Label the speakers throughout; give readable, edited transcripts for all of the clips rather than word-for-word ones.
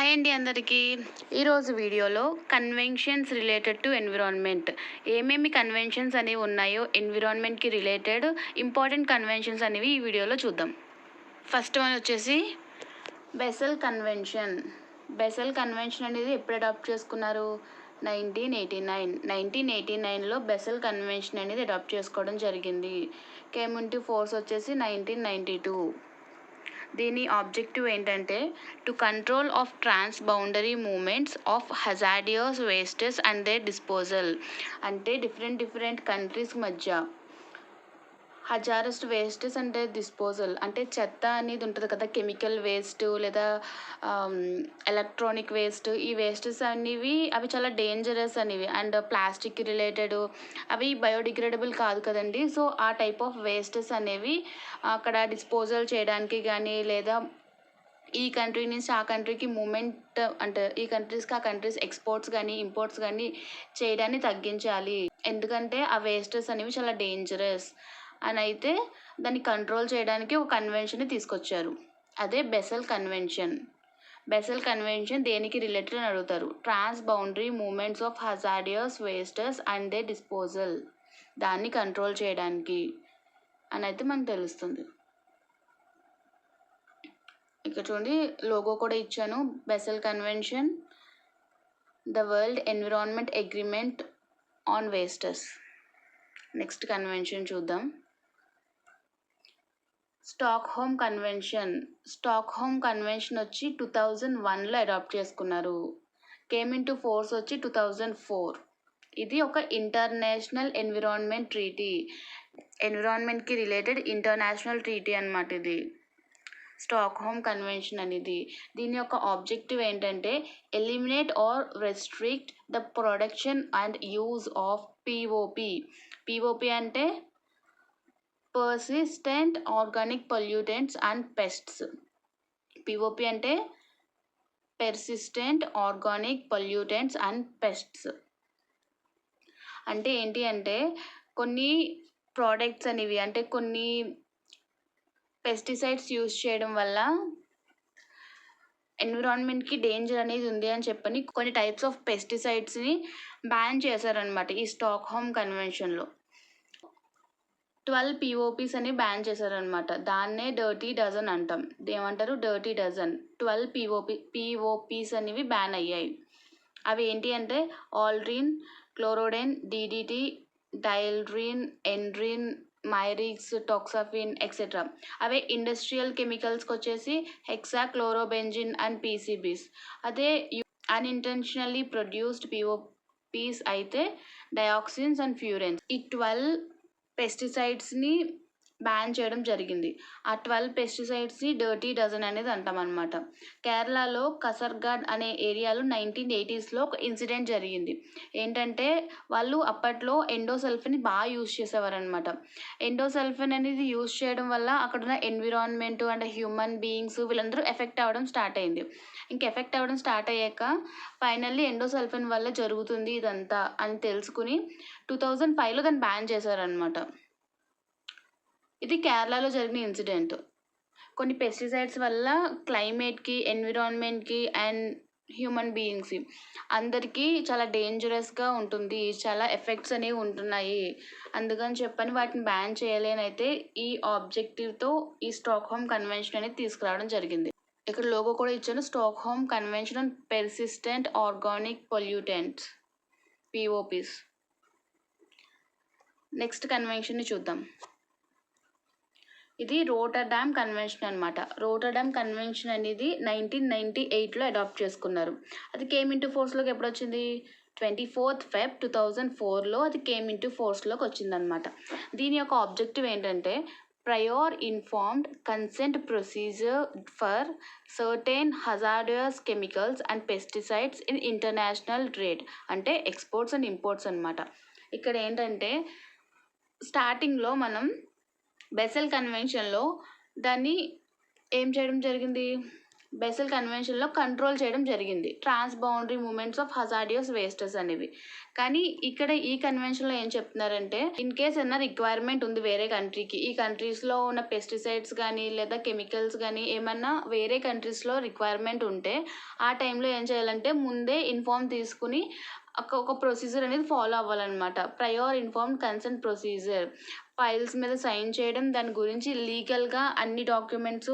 Speaker 1: Hi అండి అందరికీ. ఈరోజు వీడియోలో కన్వెన్షన్స్ రిలేటెడ్ టు ఎన్విరాన్మెంట్ ఏమేమి కన్వెన్షన్స్ అనేవి ఉన్నాయో ఎన్విరాన్మెంట్కి రిలేటెడ్ ఇంపార్టెంట్ కన్వెన్షన్స్ అనేవి ఈ వీడియోలో చూద్దాం. ఫస్ట్ వన్ వచ్చేసి బెసెల్ కన్వెన్షన్. బెసెల్ కన్వెన్షన్ అనేది ఎప్పుడు అడాప్ట్ చేసుకున్నారు? 1989లో బెసెల్ కన్వెన్షన్ అనేది అడాప్ట్ చేసుకోవడం జరిగింది. కేమ్ ఇంటూ ఫోర్స్ వచ్చేసి 1992. దీని ఆబ్జెక్టివ్ ఏంటంటే to control of trans boundary movements of hazardous wastes and their disposal. అంటే డిఫరెంట్ కంట్రీస్ మధ్య హజారస్ వేస్టెస్ అంటే డిస్పోజల్ అంటే చెత్త అనేది ఉంటుంది కదా, కెమికల్ వేస్ట్ లేదా ఎలక్ట్రానిక్ వేస్ట్. ఈ వేస్టెస్ అవి చాలా డేంజరస్ అనేవి అండ్ ప్లాస్టిక్ రిలేటెడ్, అవి బయోడిగ్రేడబుల్ కాదు కదండి. సో ఆ టైప్ ఆఫ్ వేస్టెస్ అనేవి అక్కడ డిస్పోజల్ చేయడానికి కానీ లేదా ఈ కంట్రీ నుంచి ఆ కంట్రీకి మూమెంట్ అంటే ఈ కంట్రీస్కి ఆ కంట్రీస్ ఎక్స్పోర్ట్స్ కానీ ఇంపోర్ట్స్ కానీ చేయడాన్ని తగ్గించాలి. ఎందుకంటే ఆ వేస్టెస్ అనేవి చాలా డేంజరస్ అని అయితే దాన్ని కంట్రోల్ చేయడానికి ఒక కన్వెన్షన్ని తీసుకొచ్చారు. అదే బెసెల్ కన్వెన్షన్. బెసెల్ కన్వెన్షన్ దేనికి రిలేటెడ్ అని అడుగుతారు. Trans boundary movements of hazardous wastes and their disposal, దాన్ని కంట్రోల్ చేయడానికి అని అయితే మనకు తెలుస్తుంది. ఇక్కడ చూడండి, లోగో కూడా ఇచ్చాను. Basel convention, the world environment agreement on wastes. Next convention చూద్దాం. Stockholm convention. స్టాక్హోమ్ కన్వెన్షన్ వచ్చి 2001లో అడాప్ట్ చేసుకున్నారు. కేమ్ ఇంటూ ఫోర్స్ వచ్చి 2004. ఇది ఒక ఇంటర్నేషనల్ ఎన్విరాన్మెంట్ ట్రీటీ, ఎన్విరాన్మెంట్కి రిలేటెడ్ ఇంటర్నేషనల్ ట్రీటీ అన్నమాట ఇది స్టాక్హోమ్ కన్వెన్షన్ అనేది. దీని యొక్క ఆబ్జెక్టివ్ ఏంటంటే eliminate or restrict the production and use of POP. POP అంటే persistent organic pollutants and pests. POP అంటే persistent organic pollutants and pests. అంటే ఏంటి అంటే కొన్ని ప్రోడక్ట్స్ అనేవి అంటే కొన్ని పెస్టిసైడ్స్ యూజ్ చేయడం వల్ల ఎన్విరాన్మెంట్కి డేంజర్ అనేది ఉంది అని చెప్పని కొన్ని టైప్స్ ఆఫ్ పెస్టిసైడ్స్ని బ్యాన్ చేశారనమాట ఈ స్టాక్హోమ్ కన్వెన్షన్లో. 12 పిఓపిస్ అని బ్యాన్ చేశారనమాట. దాన్నే డర్టీ డజన్ అంటాం. ఏమంటారు? Dirty dozen. 12 పిఓపిస్ అనేవి బ్యాన్ అయ్యాయి. అవి ఏంటి అంటే ఆల్డ్రిన్, క్లోరోడెన్, డిడిటి, డైల్డ్రిన్, ఎండ్రిన్, మైరిక్స్, టాక్సాఫిన్ ఎక్సెట్రా. అవే ఇండస్ట్రియల్ కెమికల్స్కి వచ్చేసి హెక్సా క్లోరోబెంజిన్ అండ్ పీసీబీస్. అదే అన్ఇంటెన్షనల్లీ ప్రొడ్యూస్డ్ పిఓపిస్ అయితే డయాక్సిన్స్ అండ్ ఫ్యూరెన్స్. ఈ 12 పెస్టిసైడ్స్ని బ్యాన్ చేయడం జరిగింది. ఆ 12 పెస్టిసైడ్స్ని డర్టీ డజన్ అనేది అంటాం అనమాట. కేరళలో కసర్గాడ్ అనే ఏరియాలో 1980స్లో ఒక ఇన్సిడెంట్ జరిగింది. ఏంటంటే వాళ్ళు అప్పట్లో ఎండోసల్ఫిన్ బాగా యూజ్ చేసేవారనమాట. ఎండోసల్ఫిన్ అనేది యూజ్ చేయడం వల్ల అక్కడున్న ఎన్విరాన్మెంట్ అండ్ హ్యూమన్ బీయింగ్స్ వీళ్ళందరూ ఎఫెక్ట్ అవ్వడం స్టార్ట్ అయింది. ఎఫెక్ట్ అవ్వడం స్టార్ట్ అయ్యాక ఫైనల్లీ ఎండోసల్ఫిన్ వల్ల జరుగుతుంది ఇదంతా అని తెలుసుకుని 2005లో దాన్ని బ్యాన్ చేశారనమాట. ఇది కేరళలో జరిగిన ఇన్సిడెంట్. కొన్ని పెస్టిసైడ్స్ వల్ల క్లైమేట్కి, ఎన్విరాన్మెంట్కి అండ్ హ్యూమన్ బీయింగ్స్ అందరికీ చాలా డేంజరస్గా ఉంటుంది, చాలా ఎఫెక్ట్స్ అనేవి ఉంటున్నాయి. అందుకని చెప్పని వాటిని బ్యాన్ చేయాలని అయితే ఈ ఆబ్జెక్టివ్తో ఈ స్టాక్హోమ్ కన్వెన్షన్ అనేది తీసుకురావడం జరిగింది. ఇక్కడ లోగో కూడా ఇచ్చాను. Stockholm convention on persistent organic pollutants, POPs. Next కన్వెన్షన్ని చూద్దాం. ఇది రోటర్డామ్ కన్వెన్షన్ అనమాట. రోటర్డామ్ కన్వెన్షన్ అనేది 1998లో అడాప్ట్ చేసుకున్నారు. అది కేమ్ ఇంటూ ఫోర్స్లోకి ఎప్పుడు వచ్చింది? 24th Feb 2004లో అది కేమ్ ఇంటూ ఫోర్స్లోకి వచ్చిందనమాట. దీని యొక్క ఆబ్జెక్టివ్ ఏంటంటే prior informed consent procedure for certain hazardous chemicals and pesticides in international trade. అంటే ఎక్స్పోర్ట్స్ అండ్ ఇంపోర్ట్స్ అనమాట. ఇక్కడ ఏంటంటే స్టార్టింగ్లో మనం బెసెల్ కన్వెన్షన్లో దాన్ని ఏం చేయడం జరిగింది? బెసెల్ కన్వెన్షన్లో కంట్రోల్ చేయడం జరిగింది trans boundary movements of hazardous wastes అనేవి. కానీ ఇక్కడ ఈ కన్వెన్షన్లో ఏం చెప్తున్నారంటే ఇన్ కేస్ ఏమైనా రిక్వైర్మెంట్ ఉంది వేరే కంట్రీకి, ఈ కంట్రీస్లో ఉన్న పెస్టిసైడ్స్ కానీ లేదా కెమికల్స్ కానీ ఏమన్నా వేరే కంట్రీస్లో రిక్వైర్మెంట్ ఉంటే ఆ టైంలో ఏం చేయాలంటే ముందే ఇన్ఫార్మ్ తీసుకుని ఒక ప్రొసీజర్ అనేది ఫాలో అవ్వాలన్నమాట. Prior informed consent procedure, files మీద సైన్ చేయడం, దాని గురించి లీగల్గా అన్ని డాక్యుమెంట్స్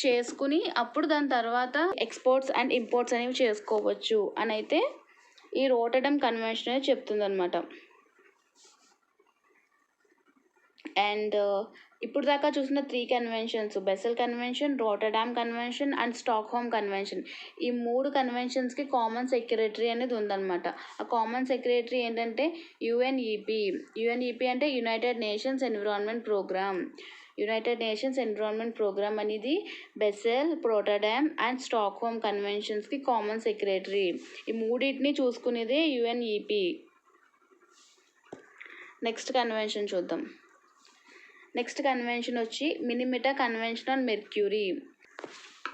Speaker 1: చేసుకుని అప్పుడు దాని తర్వాత ఎక్స్పోర్ట్స్ అండ్ ఇంపోర్ట్స్ అనేవి చేసుకోవచ్చు అని అయితే ఈ రోటర్డమ్ కన్వెన్షన్ అనేది చెప్తుందన్నమాట. అండ్ ఇప్పుడు దాకా చూసిన 3 conventions, Basel convention, Rotterdam convention and Stockholm convention, ఈ 3 కన్వెన్షన్స్కి కామన్ సెక్రటరీ అనేది ఉందన్నమాట. ఆ కామన్ సెక్రటరీ ఏంటంటే యుఎన్ఈపి. యుఎన్ఈపి అంటే United Nations Environment Programme. United Nations Environment Programme అనేది బెసెల్, రోటర్డామ్ అండ్ స్టాక్హోమ్ కన్వెన్షన్స్కి కామన్ సెక్రటరీ. ఈ మూడింటిని చూసుకునేదే యుఎన్ఈపి. నెక్స్ట్ కన్వెన్షన్ చూద్దాం. నెక్స్ట్ కన్వెన్షన్ వచ్చి Minamata convention on mercury.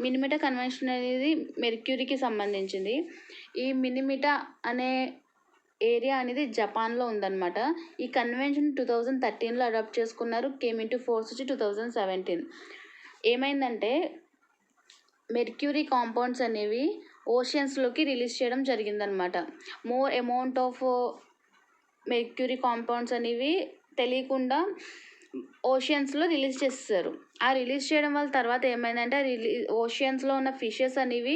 Speaker 1: Minamata convention అనేది మెర్క్యూరీకి సంబంధించింది. ఈ మినిమిటా అనే ఏరియా అనేది జపాన్లో ఉందన్నమాట. ఈ కన్వెన్షన్ 2013లో అడాప్ట్ చేసుకున్నారు. కేమ్ ఇంటూ ఫోర్స్ వచ్చి 2017. ఏమైందంటే మెర్క్యూరీ కాంపౌండ్స్ అనేవి ఓషియన్స్లోకి రిలీజ్ చేయడం జరిగిందనమాట. More amount of mercury compounds అనేవి తెలియకుండా ఓషియన్స్లో రిలీజ్ చేస్తారు. ఆ రిలీజ్ చేయడం వల్ల తర్వాత ఏమైందంటే ఓషియన్స్లో ఉన్న ఫిషెస్ అనేవి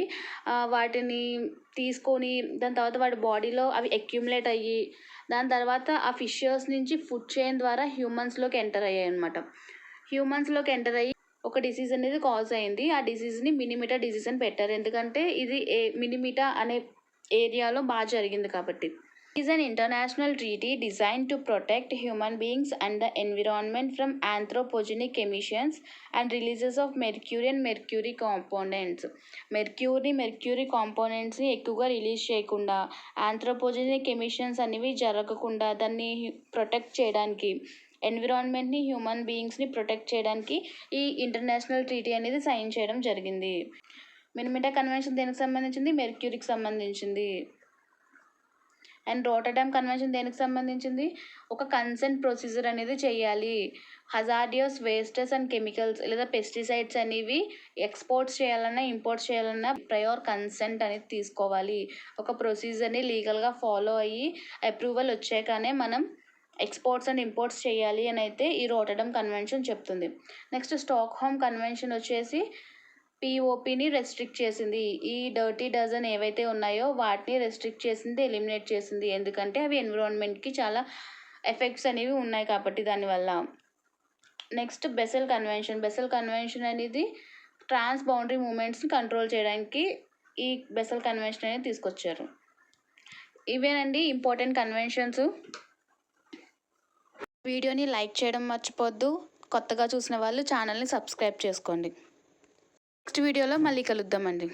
Speaker 1: వాటిని తీసుకొని దాని తర్వాత వాటి బాడీలో అవి అక్యుములేట్ అయ్యి దాని తర్వాత ఆ ఫిషెస్ నుంచి ఫుడ్ చైన్ ద్వారా హ్యూమన్స్లోకి ఎంటర్ అయ్యాయి అనమాట. హ్యూమన్స్లోకి ఎంటర్ అయ్యి ఒక డిసీజ్ అనేది కాజ్ అయింది. ఆ డిసీజ్ని మినిమిటా డిసీజ్ అని పెట్టారు. ఎందుకంటే ఇది మినిమిటా అనే ఏరియాలో బాగా జరిగింది కాబట్టి. It is an international treaty designed to protect human beings and the environment from anthropogenic emissions and releases of mercury and mercury components. mercury componentsని ఎక్కువగా రిలీజ్ చేయకుండా, ఆంథ్రోపోజెనిక్ ఎమిషన్స్ అనేవి జరగకుండా దాన్ని ప్రొటెక్ట్ చేయడానికి, ఎన్విరాన్మెంట్ని, హ్యూమన్ బీయింగ్స్ని ప్రొటెక్ట్ చేయడానికి ఈ ఇంటర్నేషనల్ ట్రీటీ అనేది sign చేయడం జరిగింది. మినిమిటా కన్వెన్షన్ దేనికి సంబంధించింది? మెర్క్యూరీకి సంబంధించింది. అండ్ రోటర్డామ్ కన్వెన్షన్ దేనికి సంబంధించింది? ఒక కన్సెంట్ ప్రొసీజర్ అనేది చేయాలి. హజార్డియస్ వేస్టెస్ అండ్ కెమికల్స్ లేదా పెస్టిసైడ్స్ అనేవి ఎక్స్పోర్ట్స్ చేయాలన్నా ఇంపోర్ట్స్ చేయాలన్నా ప్రయర్ కన్సెంట్ అనేది తీసుకోవాలి. ఒక ప్రొసీజర్ని లీగల్గా ఫాలో అయ్యి అప్రూవల్ వచ్చాకనే మనం ఎక్స్పోర్ట్స్ అండ్ ఇంపోర్ట్స్ చేయాలి అని అయితే ఈ రోటర్డమ్ కన్వెన్షన్ చెప్తుంది. నెక్స్ట్ స్టాక్హోమ్ కన్వెన్షన్ వచ్చేసి పిఓపిని రెస్ట్రిక్ట్ చేసింది. ఈ డర్టీ డజన్ ఏవైతే ఉన్నాయో వాటిని రెస్ట్రిక్ట్ చేసింది, ఎలిమినేట్ చేసింది. ఎందుకంటే అవి ఎన్విరాన్మెంట్కి చాలా ఎఫెక్ట్స్ అనేవి ఉన్నాయి కాబట్టి దానివల్ల. నెక్స్ట్ బెసెల్ కన్వెన్షన్ అనేది ట్రాన్స్ బౌండరీ మూమెంట్స్ని కంట్రోల్ చేయడానికి ఈ బెసెల్ కన్వెన్షన్ అనేది తీసుకొచ్చారు. ఇవేనండి ఇంపార్టెంట్ కన్వెన్షన్స్. వీడియోని లైక్ చేయడం మర్చిపోద్దు. కొత్తగా చూసిన వాళ్ళు ఛానల్ని సబ్స్క్రైబ్ చేసుకోండి. నెక్స్ట్ వీడియోలో మళ్ళీ కలుద్దామండి.